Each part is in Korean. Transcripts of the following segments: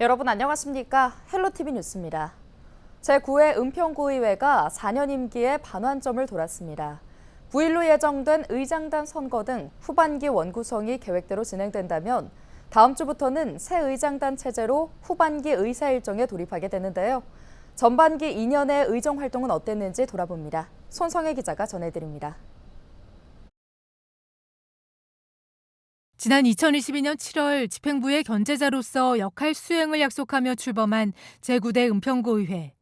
여러분 안녕하십니까? 헬로티비 뉴스입니다. 제9회 은평구의회가 4년 임기의 반환점을 돌았습니다. 9일로 예정된 의장단 선거 등 후반기 원구성이 계획대로 진행된다면 다음 주부터는 새 의장단 체제로 후반기 의사 일정에 돌입하게 되는데요. 전반기 2년의 의정 활동은 어땠는지 돌아봅니다. 손성혜 기자가 전해드립니다. 지난 2022년 7월 집행부의 견제자로서 역할 수행을 약속하며 출범한 제9대 은평구의회.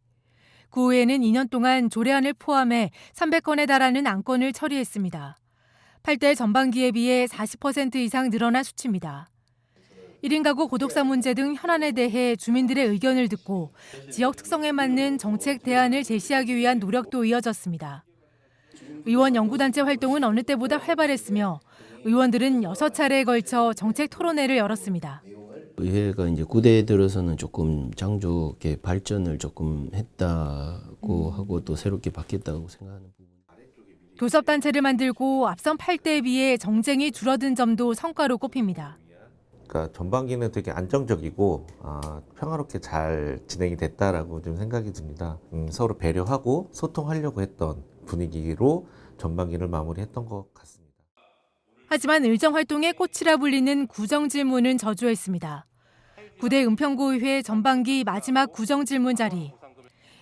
구의회는 2년 동안 조례안을 포함해 300건에 달하는 안건을 처리했습니다. 8대 전반기에 비해 40% 이상 늘어난 수치입니다. 1인 가구 고독사 문제 등 현안에 대해 주민들의 의견을 듣고 지역 특성에 맞는 정책 대안을 제시하기 위한 노력도 이어졌습니다. 의원 연구단체 활동은 어느 때보다 활발했으며 의원들은 6차례에 걸쳐 정책 토론회를 열었습니다. 의회가 이제 9대 들어서는 조금 장족의 발전을 조금 했다고 하고 또 새롭게 바뀌었다고 생각하는 부분. 교섭단체를 만들고 앞선 8대에 비해 정쟁이 줄어든 점도 성과로 꼽힙니다. 그러니까 전반기는 되게 안정적이고 평화롭게 잘 진행이 됐다라고 좀 생각이 듭니다. 서로 배려하고 소통하려고 했던 분위기로 전반기를 마무리했던 것 같습니다. 하지만 의정 활동의 꽃이라 불리는 구정질문은 저조했습니다. 9대 은평구의회 전반기 마지막 구정질문 자리.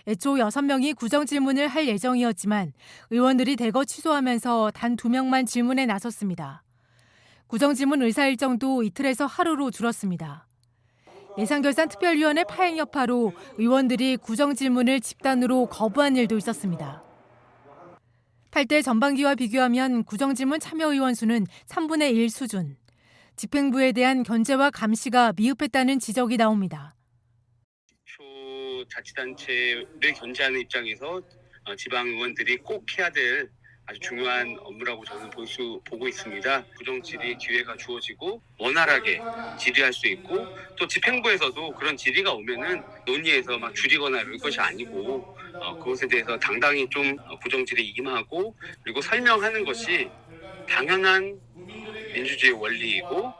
애초 6명이 구정질문을 할 예정이었지만 의원들이 대거 취소하면서 단 2명만 질문에 나섰습니다. 구정질문 의사 일정도 이틀에서 하루로 줄었습니다. 예산결산특별위원회 파행 여파로 의원들이 구정질문을 집단으로 거부한 일도 있었습니다. 8대 전반기와 비교하면 구정질문 참여 의원 수는 3분의 1 수준. 집행부에 대한 견제와 감시가 미흡했다는 지적이 나옵니다. 자치단체를 견제하는 입장에서 지방 의원들이 꼭 해야 될 아주 중요한 업무라고 저는 보고 있습니다. 구정 질의 기회가 주어지고 원활하게 질의할 수 있고 또 집행부에서도 그런 질의가 오면은 논의해서 막 줄이거나 이럴 것이 아니고 그것에 대해서 당당히 좀 구정 질의에 임하고 그리고 설명하는 것이 당연한 민주주의 원리이고.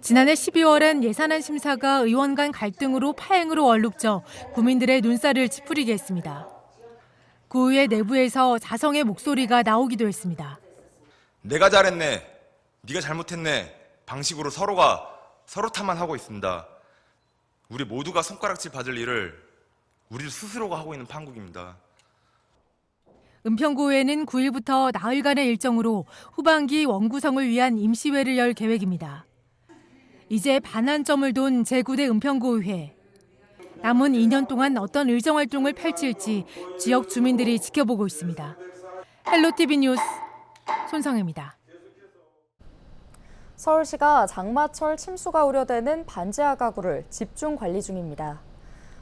지난해 12월엔 예산안 심사가 의원 간 갈등으로 파행으로 얼룩져 국민들의 눈살을 찌푸리게 했습니다. 구의회 내부에서 자성의 목소리가 나오기도 했습니다. 내가 잘했네, 네가 잘못했네 방식으로 서로가 서로 탓만 하고 있습니다. 우리 모두가 손가락질 받을 일을 우리 스스로가 하고 있는 판국입니다. 은평구의회는 9일부터 나흘간의 일정으로 후반기 원구성을 위한 임시회를 열 계획입니다. 이제 반환점을 돈 제9대 은평구의회. 남은 2년 동안 어떤 의정 활동을 펼칠지 지역 주민들이 지켜보고 있습니다. 헬로티비 뉴스 손성혜입니다. 서울시가 장마철 침수가 우려되는 반지하 가구를 집중 관리 중입니다.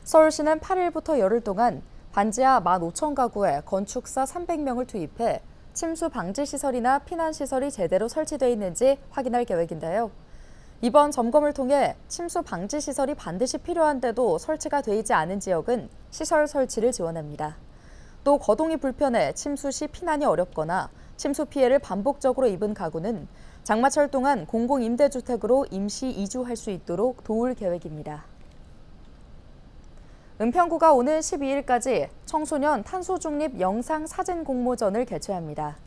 서울시는 8일부터 열흘 동안 반지하 15,000가구에 건축사 300명을 투입해 침수 방지 시설이나 피난 시설이 제대로 설치되어 있는지 확인할 계획인데요. 이번 점검을 통해 침수 방지 시설이 반드시 필요한데도 설치가 되지 않은 지역은 시설 설치를 지원합니다. 또 거동이 불편해 침수 시 피난이 어렵거나 침수 피해를 반복적으로 입은 가구는 장마철 동안 공공임대주택으로 임시 이주할 수 있도록 도울 계획입니다. 은평구가 오는 12일까지 청소년 탄소중립 영상사진 공모전을 개최합니다.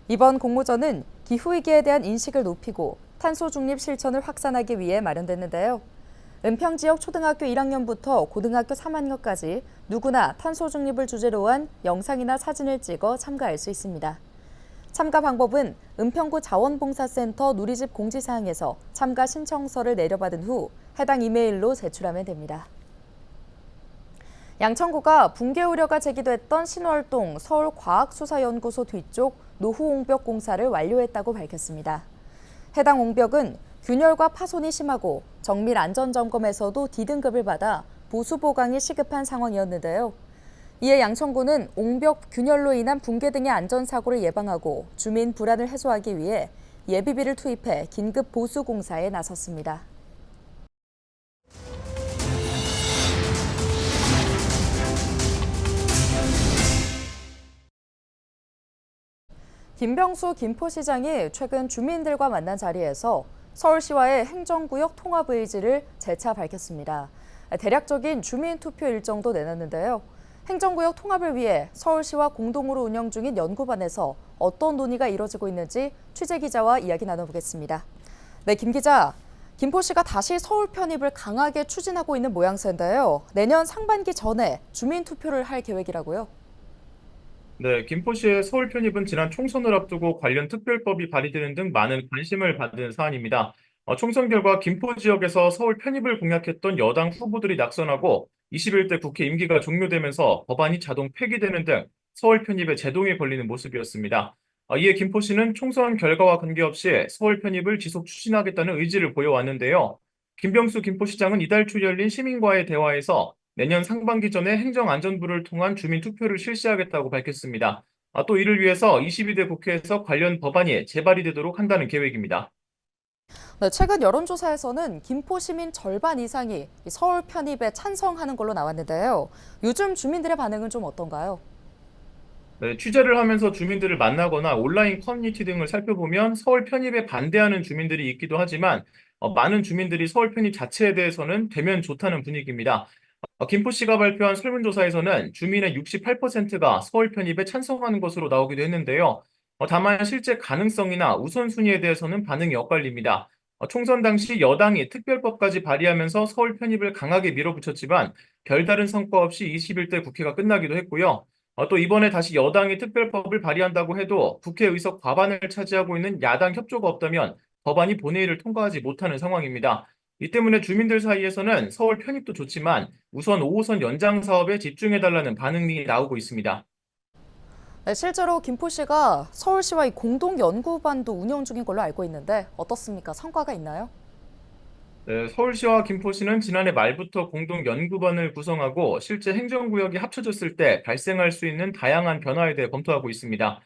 이번 공모전은 기후위기에 대한 인식을 높이고 탄소중립 실천을 확산하기 위해 마련됐는데요. 은평 지역 초등학교 1학년부터 고등학교 3학년까지 누구나 탄소중립을 주제로 한 영상이나 사진을 찍어 참가할 수 있습니다. 참가 방법은 은평구 자원봉사센터 누리집 공지사항에서 참가 신청서를 내려받은 후 해당 이메일로 제출하면 됩니다. 양천구가 붕괴 우려가 제기됐던 신월동 서울과학수사연구소 뒤쪽 노후옹벽 공사를 완료했다고 밝혔습니다. 해당 옹벽은 균열과 파손이 심하고 정밀 안전점검에서도 D등급을 받아 보수 보강이 시급한 상황이었는데요. 이에 양천구는 옹벽 균열로 인한 붕괴 등의 안전사고를 예방하고 주민 불안을 해소하기 위해 예비비를 투입해 긴급 보수 공사에 나섰습니다. 김병수 김포시장이 최근 주민들과 만난 자리에서 서울시와의 행정구역 통합 의지를 재차 밝혔습니다. 대략적인 주민투표 일정도 내놨는데요. 행정구역 통합을 위해 서울시와 공동으로 운영 중인 연구반에서 어떤 논의가 이뤄지고 있는지 취재기자와 이야기 나눠보겠습니다. 네, 김 기자. 김포시가 다시 서울 편입을 강하게 추진하고 있는 모양새인데요. 내년 상반기 전에 주민투표를 할 계획이라고요? 네, 김포시의 서울 편입은 지난 총선을 앞두고 관련 특별법이 발의되는 등 많은 관심을 받은 사안입니다. 총선 결과 김포 지역에서 서울 편입을 공약했던 여당 후보들이 낙선하고 21대 국회 임기가 종료되면서 법안이 자동 폐기되는 등 서울 편입에 제동이 걸리는 모습이었습니다. 이에 김포시는 총선 결과와 관계없이 서울 편입을 지속 추진하겠다는 의지를 보여왔는데요. 김병수 김포시장은 이달 초 열린 시민과의 대화에서 내년 상반기 전에 행정안전부를 통한 주민투표를 실시하겠다고 밝혔습니다. 또 이를 위해서 22대 국회에서 관련 법안이 재발의 되도록 한다는 계획입니다. 네, 최근 여론조사에서는 김포 시민 절반 이상이 서울 편입에 찬성하는 걸로 나왔는데요. 요즘 주민들의 반응은 좀 어떤가요? 네, 취재를 하면서 주민들을 만나거나 온라인 커뮤니티 등을 살펴보면 서울 편입에 반대하는 주민들이 있기도 하지만 많은 주민들이 서울 편입 자체에 대해서는 되면 좋다는 분위기입니다. 김포시가 발표한 설문조사에서는 주민의 68%가 서울 편입에 찬성하는 것으로 나오기도 했는데요. 다만 실제 가능성이나 우선순위에 대해서는 반응이 엇갈립니다. 총선 당시 여당이 특별법까지 발의하면서 서울 편입을 강하게 밀어붙였지만 별다른 성과 없이 21대 국회가 끝나기도 했고요. 또 이번에 다시 여당이 특별법을 발의한다고 해도 국회 의석 과반을 차지하고 있는 야당 협조가 없다면 법안이 본회의를 통과하지 못하는 상황입니다. 이 때문에 주민들 사이에서는 서울 편입도 좋지만 우선 5호선 연장 사업에 집중해달라는 반응이 나오고 있습니다. 네, 실제로 김포시가 서울시와 이 공동연구반도 운영 중인 걸로 알고 있는데 어떻습니까? 성과가 있나요? 네, 서울시와 김포시는 지난해 말부터 공동연구반을 구성하고 실제 행정구역이 합쳐졌을 때 발생할 수 있는 다양한 변화에 대해 검토하고 있습니다.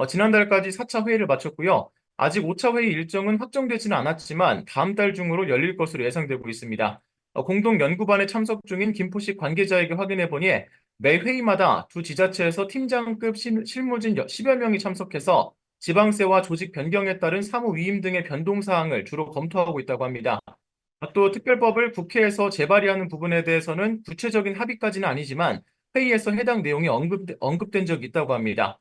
지난달까지 4차 회의를 마쳤고요. 아직 5차 회의 일정은 확정되지는 않았지만 다음 달 중으로 열릴 것으로 예상되고 있습니다. 공동연구반에 참석 중인 김포시 관계자에게 확인해보니 매 회의마다 두 지자체에서 팀장급 실무진 10여 명이 참석해서 지방세와 조직 변경에 따른 사무 위임 등의 변동 사항을 주로 검토하고 있다고 합니다. 또 특별법을 국회에서 재발의하는 부분에 대해서는 구체적인 합의까지는 아니지만 회의에서 해당 내용이 언급된 적이 있다고 합니다.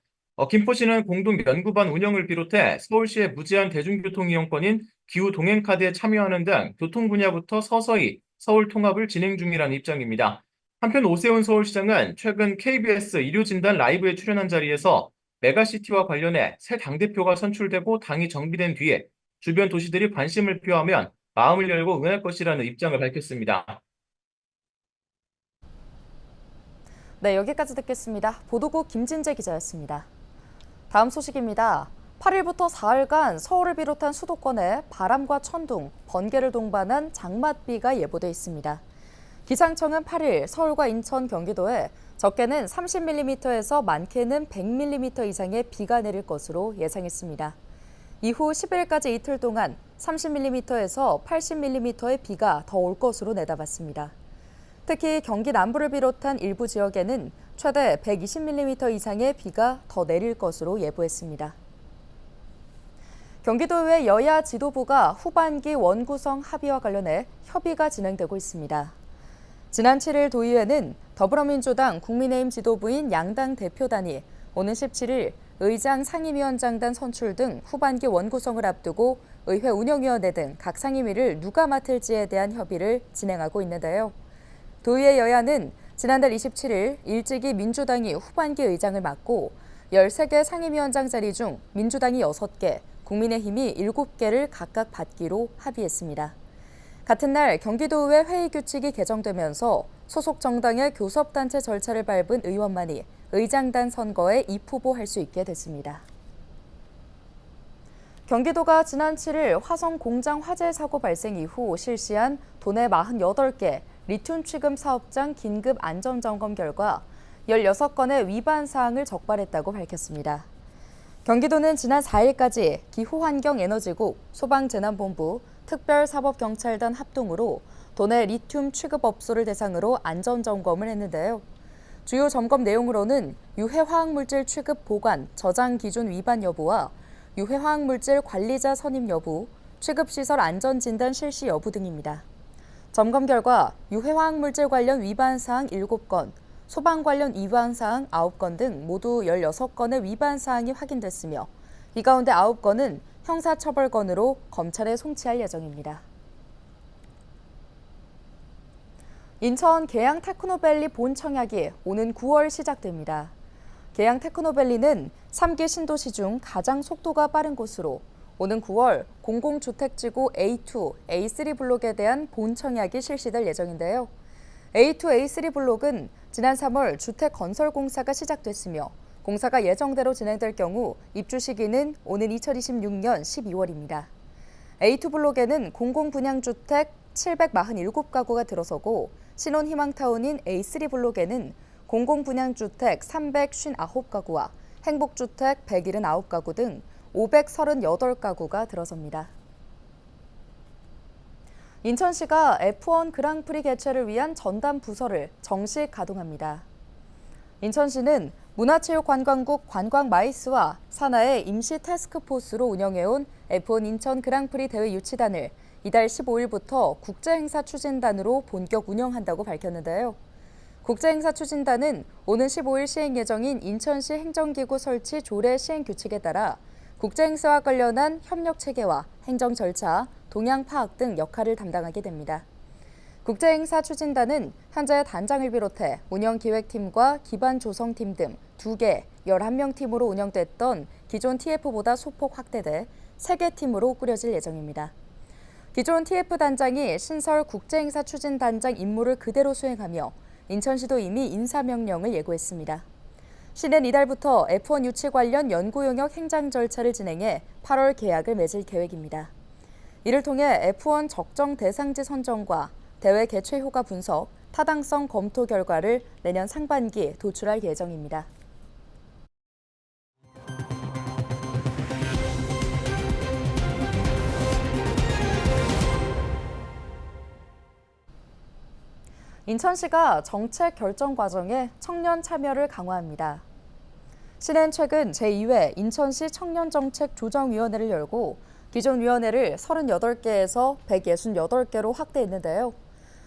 김포시는 공동연구반 운영을 비롯해 서울시의 무제한 대중교통 이용권인 기후 동행카드에 참여하는 등 교통 분야부터 서서히 서울 통합을 진행 중이라는 입장입니다. 한편 오세훈 서울시장은 최근 KBS 일요진단 라이브에 출연한 자리에서 메가시티와 관련해 새 당대표가 선출되고 당이 정비된 뒤에 주변 도시들이 관심을 표하면 마음을 열고 응할 것이라는 입장을 밝혔습니다. 네, 여기까지 듣겠습니다. 보도국 김진재 기자였습니다. 다음 소식입니다. 8일부터 4일간 서울을 비롯한 수도권에 바람과 천둥, 번개를 동반한 장맛비가 예보돼 있습니다. 기상청은 8일 서울과 인천, 경기도에 적게는 30mm에서 많게는 100mm 이상의 비가 내릴 것으로 예상했습니다. 이후 10일까지 이틀 동안 30mm에서 80mm의 비가 더 올 것으로 내다봤습니다. 특히 경기 남부를 비롯한 일부 지역에는 최대 120mm 이상의 비가 더 내릴 것으로 예보했습니다. 경기도의회 여야 지도부가 후반기 원구성 합의와 관련해 협의가 진행되고 있습니다. 지난 7일 도의회는 더불어민주당, 국민의힘 지도부인 양당 대표단이 오는 17일 의장 상임위원장단 선출 등 후반기 원구성을 앞두고 의회 운영위원회 등 각 상임위를 누가 맡을지에 대한 협의를 진행하고 있는데요. 도의회 여야는 지난달 27일 일찍이 민주당이 후반기 의장을 맡고 13개 상임위원장 자리 중 민주당이 6개, 국민의힘이 7개를 각각 받기로 합의했습니다. 같은 날 경기도의회 회의 규칙이 개정되면서 소속 정당의 교섭단체 절차를 밟은 의원만이 의장단 선거에 입후보할 수 있게 됐습니다. 경기도가 지난 7일 화성 공장 화재 사고 발생 이후 실시한 도내 48개 리튬 취급 사업장 긴급 안전점검 결과 16건의 위반 사항을 적발했다고 밝혔습니다. 경기도는 지난 4일까지 기후환경에너지국, 소방재난본부, 특별사법경찰단 합동으로 도내 리튬 취급업소를 대상으로 안전점검을 했는데요. 주요 점검 내용으로는 유해화학물질 취급 보관, 저장 기준 위반 여부와 유해화학물질 관리자 선임 여부, 취급시설 안전진단 실시 여부 등입니다. 점검 결과 유해화학물질 관련 위반 사항 7건, 소방 관련 위반 사항 9건 등 모두 16건의 위반 사항이 확인됐으며 이 가운데 9건은 형사처벌건으로 검찰에 송치할 예정입니다. 인천 계양 테크노밸리 본청약이 오는 9월 시작됩니다. 계양 테크노밸리는 3기 신도시 중 가장 속도가 빠른 곳으로 오는 9월 공공주택지구 A2, A3 블록에 대한 본청약이 실시될 예정인데요. A2, A3 블록은 지난 3월 주택건설공사가 시작됐으며 공사가 예정대로 진행될 경우 입주 시기는 오는 2026년 12월입니다. A2 블록에는 공공분양주택 747가구가 들어서고 신혼희망타운인 A3 블록에는 공공분양주택 359가구와 행복주택 179가구 등 538가구가 들어섭니다. 인천시가 F1 그랑프리 개최를 위한 전담 부서를 정식 가동합니다. 인천시는 문화체육관광국 관광마이스와 산하의 임시 태스크포스로 운영해온 F1 인천 그랑프리 대회 유치단을 이달 15일부터 국제행사 추진단으로 본격 운영한다고 밝혔는데요. 국제행사 추진단은 오는 15일 시행 예정인 인천시 행정기구 설치 조례 시행 규칙에 따라 국제행사와 관련한 협력 체계와 행정 절차, 동향 파악 등 역할을 담당하게 됩니다. 국제행사 추진단은 현재 단장을 비롯해 운영기획팀과 기반 조성팀 등 2개, 11명 팀으로 운영됐던 기존 TF보다 소폭 확대돼 3개 팀으로 꾸려질 예정입니다. 기존 TF 단장이 신설 국제행사 추진단장 임무를 그대로 수행하며 인천시도 이미 인사명령을 예고했습니다. 시는 이달부터 F1 유치 관련 연구 용역 행정 절차를 진행해 8월 계약을 맺을 계획입니다. 이를 통해 F1 적정 대상지 선정과 대회 개최 효과 분석, 타당성 검토 결과를 내년 상반기에 도출할 예정입니다. 인천시가 정책 결정 과정에 청년 참여를 강화합니다. 시는 최근 제2회 인천시 청년정책조정위원회를 열고 기존 위원회를 38개에서 168개로 확대했는데요.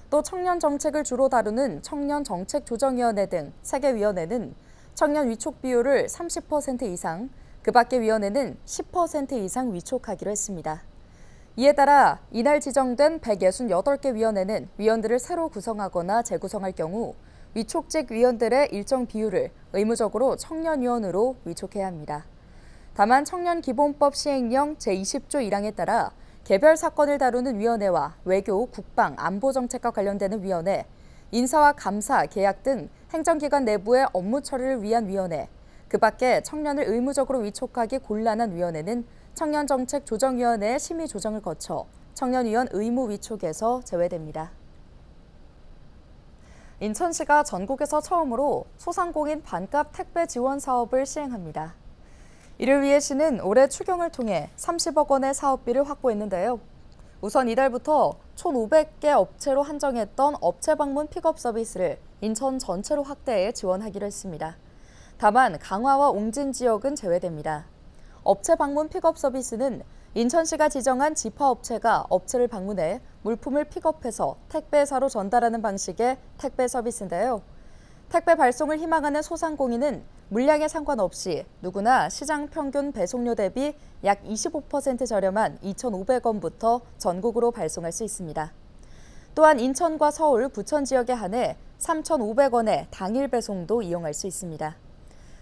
또 청년 정책을 주로 다루는 청년정책조정위원회 등 3개 위원회는 청년 위촉 비율을 30% 이상, 그 밖의 위원회는 10% 이상 위촉하기로 했습니다. 이에 따라 이날 지정된 168개 위원회는 위원들을 새로 구성하거나 재구성할 경우 위촉직 위원들의 일정 비율을 의무적으로 청년위원으로 위촉해야 합니다. 다만 청년기본법 시행령 제20조 1항에 따라 개별 사건을 다루는 위원회와 외교, 국방, 안보 정책과 관련되는 위원회, 인사와 감사, 계약 등 행정기관 내부의 업무 처리를 위한 위원회, 그 밖에 청년을 의무적으로 위촉하기 곤란한 위원회는 청년정책조정위원회의 심의 조정을 거쳐 청년위원 의무 위촉에서 제외됩니다. 인천시가 전국에서 처음으로 소상공인 반값 택배 지원 사업을 시행합니다. 이를 위해 시는 올해 추경을 통해 30억 원의 사업비를 확보했는데요. 우선 이달부터 1,500개 업체로 한정했던 업체 방문 픽업 서비스를 인천 전체로 확대해 지원하기로 했습니다. 다만 강화와 옹진 지역은 제외됩니다. 업체 방문 픽업 서비스는 인천시가 지정한 지파업체가 업체를 방문해 물품을 픽업해서 택배사로 전달하는 방식의 택배 서비스인데요. 택배 발송을 희망하는 소상공인은 물량에 상관없이 누구나 시장 평균 배송료 대비 약 25% 저렴한 2,500원부터 전국으로 발송할 수 있습니다. 또한 인천과 서울, 부천 지역에 한해 3,500원의 당일 배송도 이용할 수 있습니다.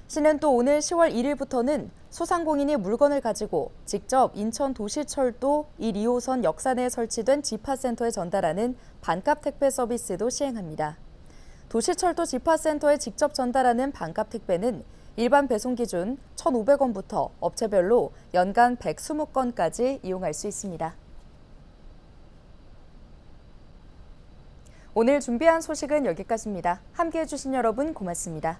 시는 또 오늘 10월 1일부터는 소상공인이 물건을 가지고 직접 인천 도시철도 1-2호선 역사내에 설치된 지파센터에 전달하는 반값 택배 서비스도 시행합니다. 도시철도 지파센터에 직접 전달하는 반값 택배는 일반 배송 기준 1,500원부터 업체별로 연간 120건까지 이용할 수 있습니다. 오늘 준비한 소식은 여기까지입니다. 함께해 주신 여러분 고맙습니다.